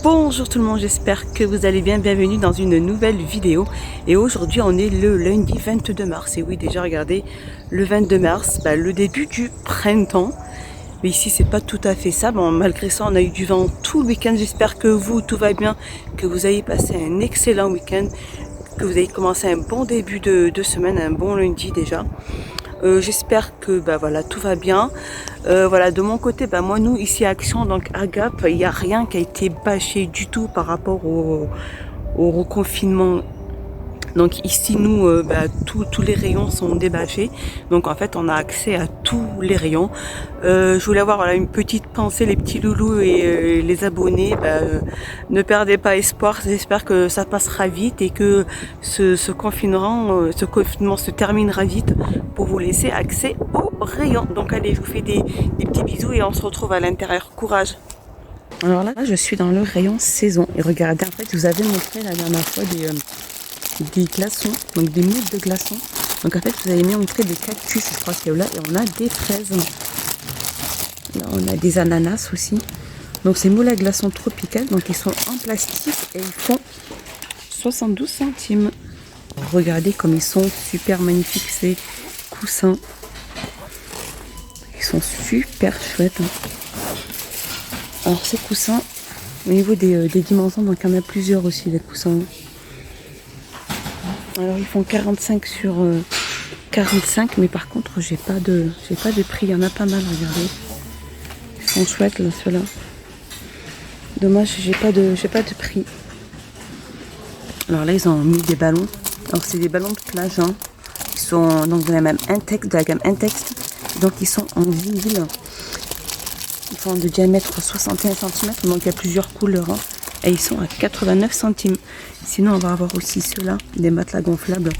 Bonjour tout le monde, j'espère que vous allez bien, bienvenue dans une nouvelle vidéo. Et aujourd'hui on est le lundi 22 mars. Et oui, déjà regardez, le 22 mars, le début du printemps. Mais ici c'est pas tout à fait ça, bon, malgré ça on a eu du vent tout le week-end. J'espère que vous, tout va bien, que vous avez passé un excellent week-end, que vous avez commencé un bon début de semaine, un bon lundi déjà. J'espère que voilà, tout va bien. Voilà, de mon côté, moi nous ici à Action, donc à Gap, il n'y a rien qui a été bâché du tout par rapport au reconfinement. Donc ici nous tous les rayons sont débâchés, donc en fait on a accès à tous les rayons. Je voulais avoir une petite pensée, les petits loulous et les abonnés, ne perdez pas espoir. J'espère que ça passera vite et que ce confinement se terminera vite pour vous laisser accès aux rayons. Donc allez, je vous fais des petits bisous et on se retrouve à l'intérieur. Courage. Alors là je suis dans le rayon saison et regardez, en fait je vous avais montré la dernière fois des glaçons, donc des moules de glaçons. Donc en fait vous avez montré des cactus, je crois qu'il y a là, et on a des fraises. Là on a des ananas aussi. Donc ces moules à glaçons tropicales, donc ils sont en plastique et ils font 72 centimes. Regardez comme ils sont super magnifiques ces coussins. Ils sont super chouettes. Alors ces coussins, au niveau des dimensions, donc il y en a plusieurs aussi les coussins. Alors ils font 45 sur 45, mais par contre j'ai pas de prix, il y en a pas mal, regardez. Ils sont chouettes là, ceux-là. Dommage, j'ai pas de prix. Alors là ils ont mis des ballons. Alors c'est des ballons de plage, hein. Ils sont donc de la gamme Intex. Donc ils sont en vinyle. Ils font de diamètre 61 cm, donc il y a plusieurs couleurs, hein. Et ils sont à 89 centimes. Sinon on va avoir aussi ceux-là, des matelas gonflables,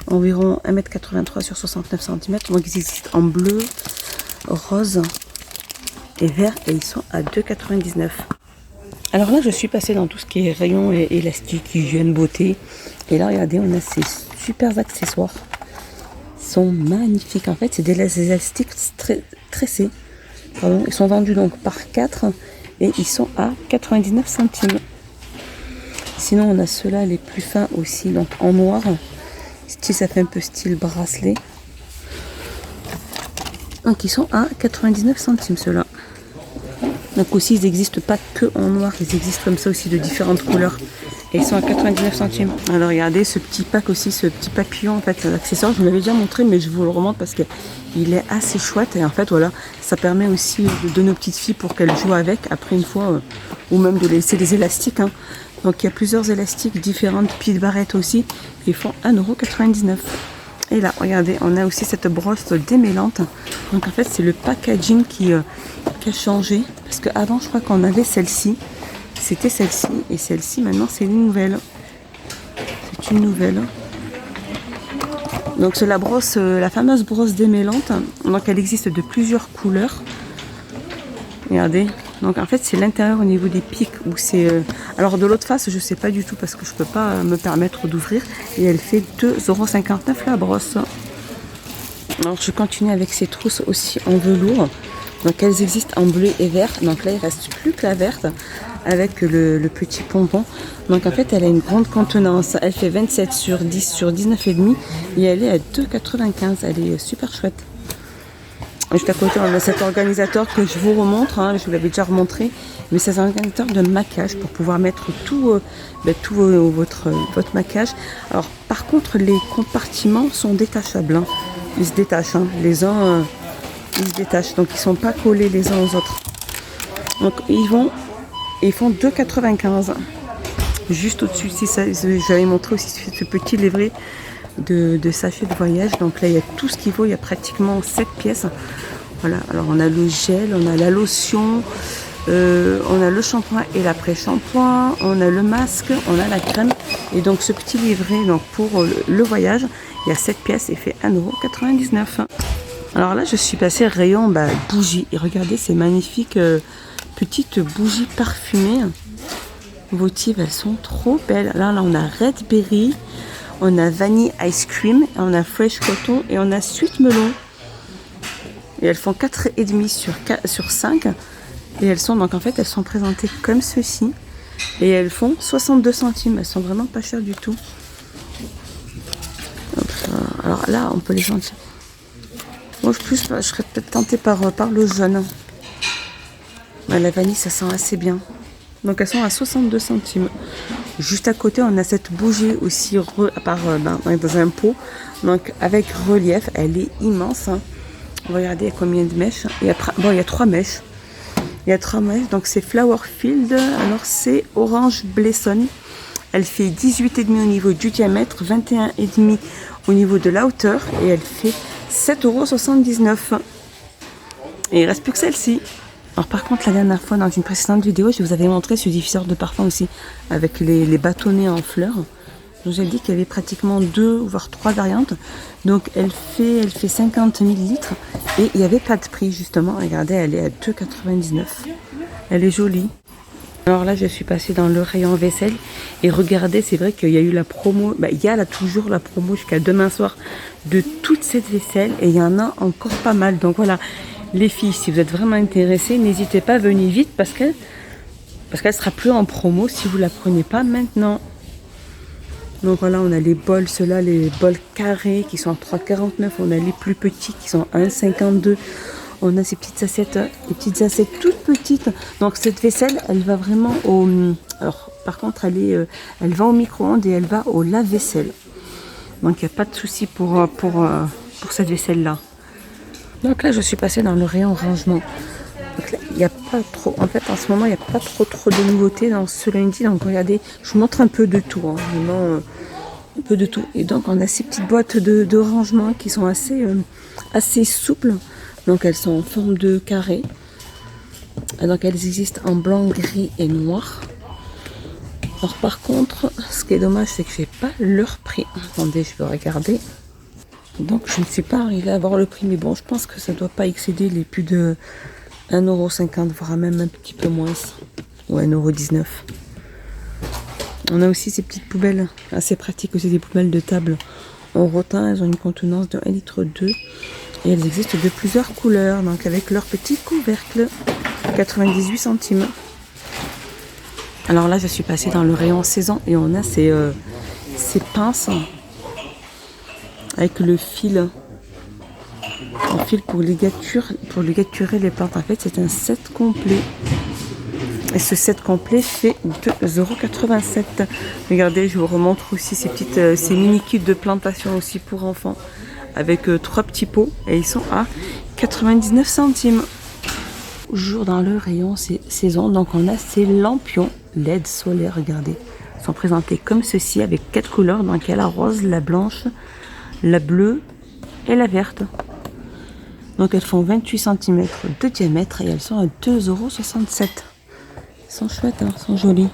environ 1,83 m sur 69 cm. Donc ils existent en bleu, rose et vert et ils sont à 2,99 €. Alors là je suis passée dans tout ce qui est rayon et élastique, hygiène, beauté. Et là regardez, on a ces super accessoires. Ils sont magnifiques, en fait c'est des élastiques tressés. Pardon, ils sont vendus donc par 4 et ils sont à 99 centimes. Sinon on a ceux-là les plus fins aussi, donc en noir. Ça fait un peu style bracelet. Donc ils sont à 99 centimes ceux-là. Donc aussi ils n'existent pas que en noir, ils existent comme ça aussi de différentes couleurs. Et ils sont à 99 centimes. Alors regardez ce petit pack aussi, ce petit papillon en fait, l'accessoire, je vous l'avais déjà montré mais je vous le remonte parce que il est assez chouette. Et en fait voilà, ça permet aussi de nos petites filles pour qu'elles jouent avec après une fois, ou même de laisser des élastiques, hein. Donc il y a plusieurs élastiques différentes, petites barrettes aussi, ils font 1,99 €. Et là regardez, on a aussi cette brosse démêlante. Donc en fait c'est le packaging qui a changé, parce qu'avant je crois qu'on avait celle-ci. C'était celle-ci, et celle-ci maintenant c'est une nouvelle. C'est une nouvelle. Donc c'est la brosse, la fameuse brosse démêlante. Donc elle existe de plusieurs couleurs. Regardez. Donc en fait c'est l'intérieur au niveau des pics où c'est. Alors de l'autre face je sais pas du tout parce que je peux pas me permettre d'ouvrir. Et elle fait 2,59 € la brosse. Alors je continue avec ces trousses aussi en velours. Donc elles existent en bleu et vert. Donc là il reste plus que la verte avec le petit pompon. Donc en fait elle a une grande contenance. Elle fait 27 sur 10 sur 19,5 et elle est à 2,95 €. Elle est super chouette. Juste à côté on a cet organisateur que je vous remontre, hein, je vous l'avais déjà remontré. Mais c'est un organisateur de maquillage pour pouvoir mettre tout votre maquillage. Alors par contre les compartiments sont détachables, hein. Ils se détachent, hein. Les uns ils se détachent, donc ils sont pas collés les uns aux autres. Donc ils font 2,95 €. Juste au-dessus, j'avais montré aussi ce petit livret de sachet de voyage. Donc là il y a tout ce qu'il faut, il y a pratiquement 7 pièces. Voilà, alors on a le gel, on a la lotion, on a le shampoing et l'après-shampoing, on a le masque, on a la crème. Et donc ce petit livret, donc pour le voyage, il y a 7 pièces et fait 1,99 €. Alors là je suis passée rayon bougies. Et regardez ces magnifiques petites bougies parfumées. Votives, elles sont trop belles. Là on a Red Berry, on a Vanille Ice Cream, on a Fresh Cotton et on a Sweet Melon. Et elles font 4,5 sur 5. Et elles sont donc en fait elles sont présentées comme ceci. Et elles font 62 centimes. Elles sont vraiment pas chères du tout. Alors là, on peut les sentir. Moi, plus, je serais peut-être tentée par le jaune. La vanille, ça sent assez bien. Donc, elles sont à 62 centimes. Juste à côté, on a cette bougie aussi dans un pot. Donc, avec relief, elle est immense. Hein. Regardez, il y a combien de mèches. Il y a 3 mèches. Il y a 3 mèches. Donc, c'est Flowerfield. Alors, c'est Orange Blesson. Elle fait 18,5 au niveau du diamètre, 21,5 au niveau de la hauteur. Et elle fait 7,79 €. Et il ne reste plus que celle-ci. Alors par contre, la dernière fois, dans une précédente vidéo, je vous avais montré ce diffuseur de parfum aussi, avec les bâtonnets en fleurs. Donc j'ai dit qu'il y avait pratiquement 2 voire 3 variantes. Donc elle fait 50 millilitres et il n'y avait pas de prix justement. Regardez, elle est à 2,99 €. Elle est jolie. Alors là, je suis passée dans le rayon vaisselle et regardez, c'est vrai qu'il y a eu la promo. Il y a là toujours la promo jusqu'à demain soir de toute cette vaisselle et il y en a encore pas mal. Donc voilà. Les filles, si vous êtes vraiment intéressées, n'hésitez pas, venez vite parce qu'elle sera plus en promo si vous la prenez pas maintenant. Donc voilà, on a les bols, ceux-là, les bols carrés qui sont à 3,49 €. On a les plus petits qui sont à 1,52 €. On a ces petites assiettes, les petites assiettes toutes petites. Donc cette vaisselle, elle va vraiment au... Alors par contre, elle va au micro-ondes et elle va au lave-vaisselle. Donc il n'y a pas de souci pour cette vaisselle-là. Donc là, je suis passée dans le rayon rangement. Donc là, il n'y a pas trop... En fait, en ce moment, il n'y a pas trop de nouveautés dans ce lundi. Donc regardez, je vous montre un peu de tout. Hein, vraiment, un peu de tout. Et donc, on a ces petites boîtes de rangement qui sont assez souples. Donc, elles sont en forme de carré. Et donc, elles existent en blanc, gris et noir. Alors, par contre, ce qui est dommage, c'est que je n'ai pas leur prix. Attendez, je vais regarder. Donc je ne suis pas arrivée à avoir le prix, mais bon, je pense que ça ne doit pas excéder les plus de 1,50 €, voire même un petit peu moins, ou 1,19 €. On a aussi ces petites poubelles, assez pratiques aussi, des poubelles de table en rotin. Elles ont une contenance de 1,2 litre et elles existent de plusieurs couleurs, donc avec leur petit couvercle, 98 centimes. Alors là, je suis passée dans le rayon saison et on a ces pinces avec le fil pour ligaturer les plantes. En fait, c'est un set complet. Et ce set complet fait 2,87 €. Regardez, je vous remontre aussi ces mini kits de plantation aussi pour enfants. Avec 3 petits pots. Et ils sont à 99 centimes. Toujours dans le rayon saison. Donc on a ces lampions LED solaires. Regardez. Ils sont présentés comme ceci avec 4 couleurs. Donc il y a la rose, la blanche, la bleue et la verte. Donc elles font 28 cm de diamètre et elles sont à 2,67 €. Elles sont chouettes, hein, elles sont jolies.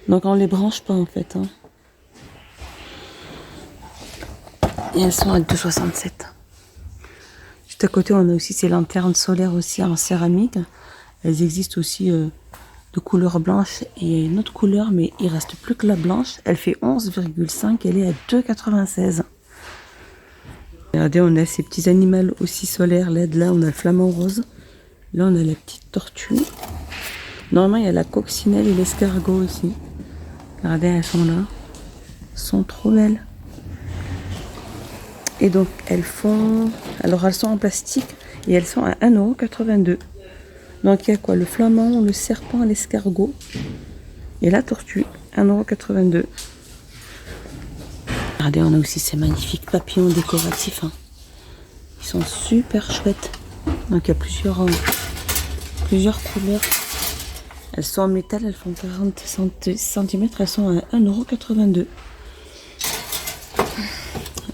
Donc on les branche pas en fait. Hein. Et elles sont à 2,67 €. Juste à côté, on a aussi ces lanternes solaires aussi en céramique. Elles existent aussi de couleur blanche et une autre couleur, mais il reste plus que la blanche. Elle fait 11,5 €, elle est à 2,96 €. Regardez, on a ces petits animaux aussi solaires LED. Là, on a le flamant rose. Là, on a la petite tortue. Normalement, il y a la coccinelle et l'escargot aussi. Regardez, elles sont là. Elles sont trop belles. Et donc, elles sont en plastique et elles sont à 1,82 €. Donc, il y a quoi? Le flamand, le serpent, l'escargot et la tortue, 1,82 €. Regardez, on a aussi ces magnifiques papillons décoratifs. Hein. Ils sont super chouettes. Donc, il y a plusieurs couleurs. Elles sont en métal, elles font 40 cm, elles sont à 1,82 €.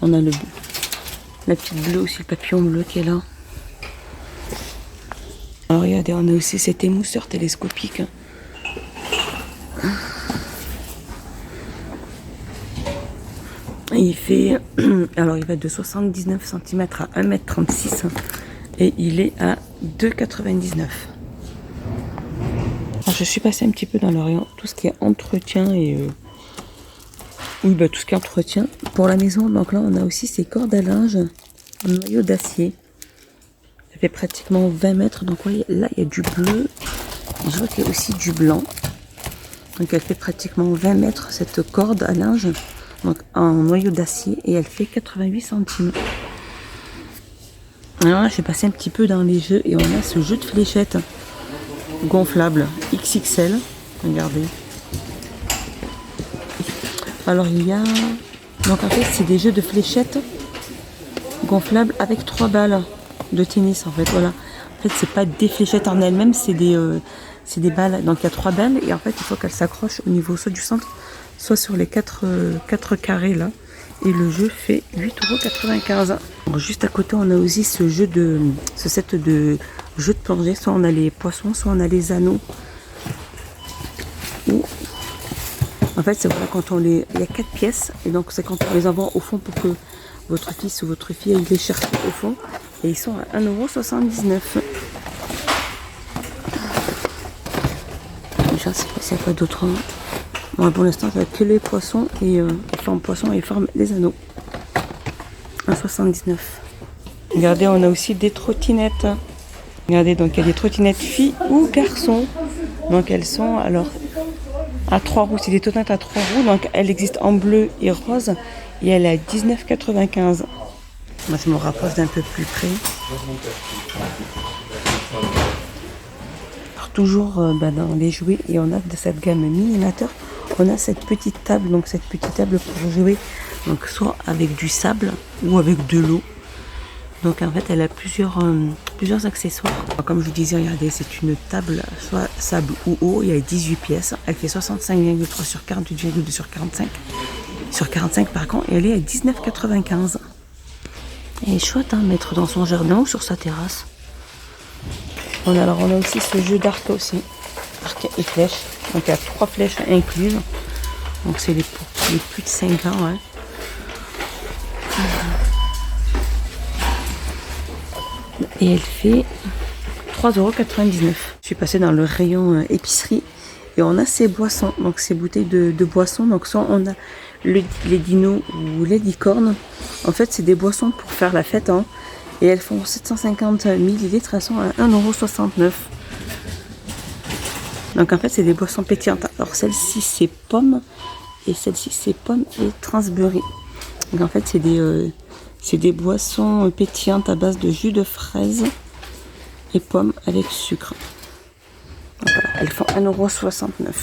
On a la petite bleue aussi, le papillon bleu qui est là. Alors regardez, on a aussi cet émousseur télescopique. Il va de 79 cm à 1,36 m et il est à 2,99 €. Alors je suis passée un petit peu dans le rayon, tout ce qui est entretien et tout ce qui est entretien pour la maison. Donc là, on a aussi ces cordes à linge en noyau d'acier. Ça fait pratiquement 20 mètres. Donc voyez, là, il y a du bleu, Je vois qu'il y a aussi du blanc. Donc elle fait pratiquement 20 mètres cette corde à linge. Donc en noyau d'acier et elle fait 88 centimes. Alors là j'ai passé un petit peu dans les jeux et on a ce jeu de fléchettes gonflable XXL. Regardez. Alors il y a... Donc en fait c'est des jeux de fléchettes gonflables avec 3 balles de tennis en fait. Voilà. En fait c'est pas des fléchettes en elles-mêmes, c'est des balles. Donc il y a 3 balles et en fait il faut qu'elles s'accrochent au niveau soit du centre, soit sur les 4 carrés là. Et le jeu fait 8,95 €. Juste à côté on a aussi ce set de jeux de plongée. Soit on a les poissons, soit on a les anneaux. Ou en fait c'est voilà quand il y a 4 pièces et donc c'est quand on les envoie au fond pour que votre fils ou votre fille aille les chercher au fond. Et ils sont à 1,79 €. Je ne sais pas s'il n'y a pas d'autres. Bon, pour l'instant, il n'y a que les poissons et forme poisson et forme les anneaux. 1,79 €. Regardez, on a aussi des trottinettes. Regardez, donc il y a des trottinettes filles ou garçons. Donc elles sont alors à 3 roues. C'est des trottinettes à 3 roues. Donc elles existent en bleu et rose. Et elle est à 19,95 €. Moi, je me rapproche d'un peu plus près. Alors, toujours dans les jouets, et on a de cette gamme minimateur, on a cette petite table. Donc cette petite table pour jouer, donc soit avec du sable ou avec de l'eau. Donc en fait, elle a plusieurs accessoires. Alors, comme je vous disais, regardez, c'est une table soit sable ou eau. Il y a 18 pièces. Elle fait 65,3 sur 48,2 sur 45. Sur 45 par contre, et elle est à 19,95 €. Elle est chouette à mettre dans son jardin ou sur sa terrasse. Alors on a aussi ce jeu d'arc aussi. Arc et flèches. Donc il y a 3 flèches incluses. Donc c'est les plus de 5 ans. Hein. Et elle fait 3,99 €. Je suis passée dans le rayon épicerie. Et on a ces boissons. Donc ces bouteilles de boissons. Donc soit on a les dinos ou les licornes. En fait c'est des boissons pour faire la fête. Hein. Et elles font 750 ml. Elles sont à 1,69 €. Donc en fait c'est des boissons pétillantes. Alors celle-ci c'est pomme. Et celle-ci c'est pomme et transberry. Donc en fait c'est des boissons pétillantes à base de jus de fraise et pommes avec sucre. Donc voilà, elles font 1,69 €.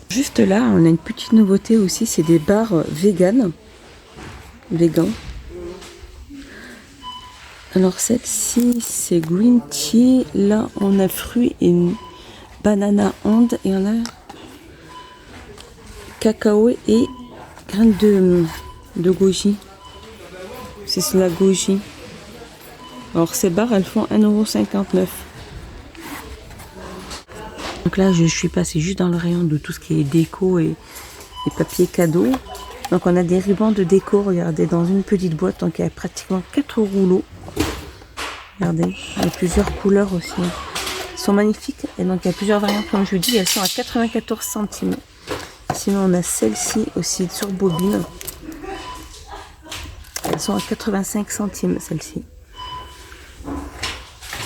Juste là, on a une petite nouveauté aussi, c'est des bars vegan. Alors celle-ci, c'est green tea. Là, on a fruits et banana onde. Et on a cacao et graines de goji. C'est la goji. Alors ces barres, elles font 1,59 €. Donc là, je suis passée juste dans le rayon de tout ce qui est déco et papier cadeau. Donc on a des rubans de déco, regardez, dans une petite boîte. Donc il y a pratiquement 4 rouleaux. Regardez, il y a plusieurs couleurs aussi. Ils sont magnifiques. Et donc il y a plusieurs variantes, comme je vous dis, elles sont à 94 centimes. Sinon on a celle-ci aussi sur bobine. Elles sont à 85 centimes, celle-ci.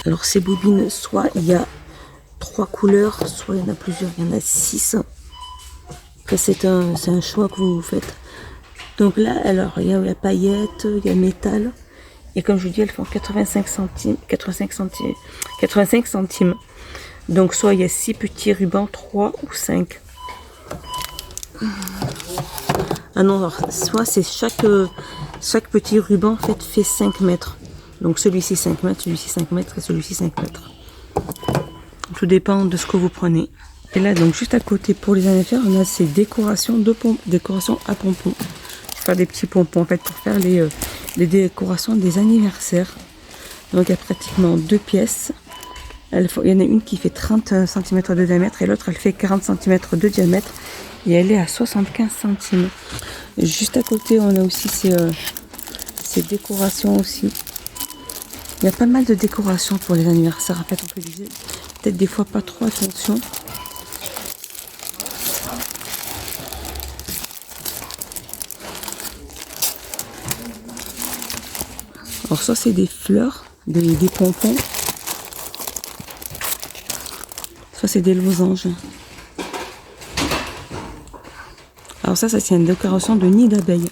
Alors ces bobines, soit il y a 3 couleurs, soit il y en a plusieurs, il y en a 6. Après c'est un choix que vous faites. Donc là, alors il y a la paillette, il y a métal. Et comme je vous dis, elles font 85 centimes. Donc soit il y a 6 petits rubans, 3 ou 5. Ah non, alors, soit c'est chaque petit ruban en fait 5 mètres. Donc celui-ci 5 mètres, celui-ci 5 mètres et celui-ci 5 mètres. Tout dépend de ce que vous prenez. Et là, donc juste à côté pour les anniversaires, on a ces décorations décorations à pompons. Faire des petits pompons en fait pour faire les décorations des anniversaires. Donc il y a pratiquement 2 pièces. Il y en a une qui fait 30 cm de diamètre et l'autre elle fait 40 cm de diamètre. Et elle est à 75 centimes. Juste à côté, on a aussi ces décorations aussi. Il y a pas mal de décorations pour les anniversaires. En fait, on peut peut-être des fois pas trop attention. Alors ça, c'est des fleurs, des pompons. Ça, c'est des losanges. Alors ça c'est une décoration de nid d'abeilles.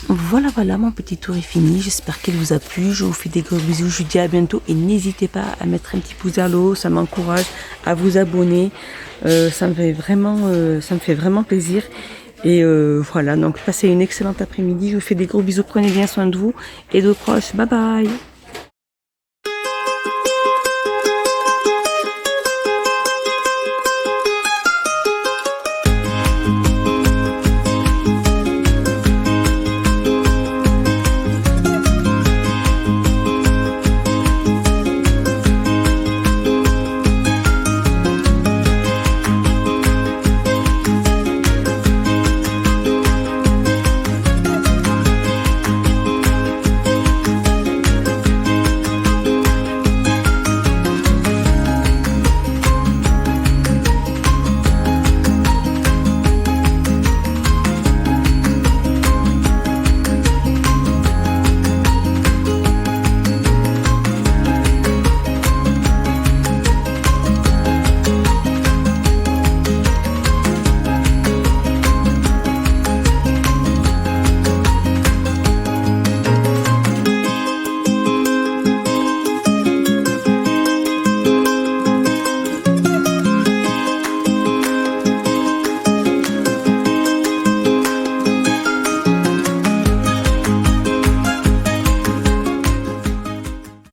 Voilà, mon petit tour est fini. J'espère qu'il vous a plu. Je vous fais des gros bisous. Je vous dis à bientôt. Et n'hésitez pas à mettre un petit pouce vers le haut. Ça m'encourage à vous abonner. Ça me fait vraiment plaisir. Et voilà, donc passez une excellente après-midi. Je vous fais des gros bisous. Prenez bien soin de vous et de proches. Bye bye.